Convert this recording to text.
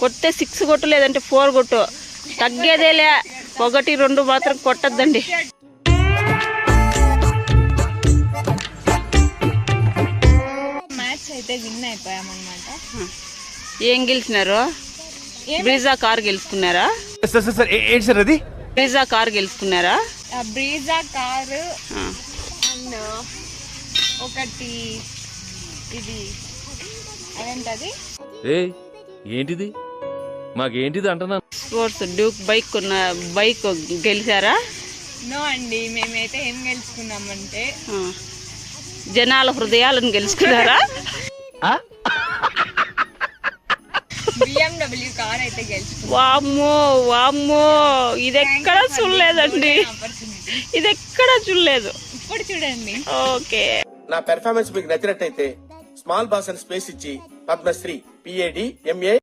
కొట్టే 6 కొట్టు లేదంటే 4 కొట్టు, తగ్గేదేలే. 1, 2 మాత్రం కొట్టద్దండి. మ్యాచ్ అయితే విన్ అయిపోయామన్నమాట. ఏం గెలిచినారు? బ్రీజా కార్ గెలుచుకున్నారా? ఏంటి సార్ అది? బ్రీజా కార్ గెలుచుకున్నారా? బ్రీజా కారు అండ్ ఒకటి ఇది అదేంటది ఏంటిది మాకేంటిది అంటున్నా. స్పోర్ట్స్ డ్యూక్ బైక్ గెలిచారా? నో అండి, మేమైతే ఏం గెలుచుకున్నామంటే జనాల హృదయాలను గెలుచుకున్నారా? BMW కార్ అయితే గెలుచుకున్నాం. వామ్మో వామ్మో, ఇదెక్కడా చూడలేదండి, ఇదెక్కడా చూడలేదు. ఇప్పుడు చూడండి. ఓకే, నా పెర్ఫార్మెన్స్ మీకు నచ్చినట్టయితే స్మాల్ బాస్ అని స్పేస్ ఇచ్చి పద్మశ్రీ PAD MA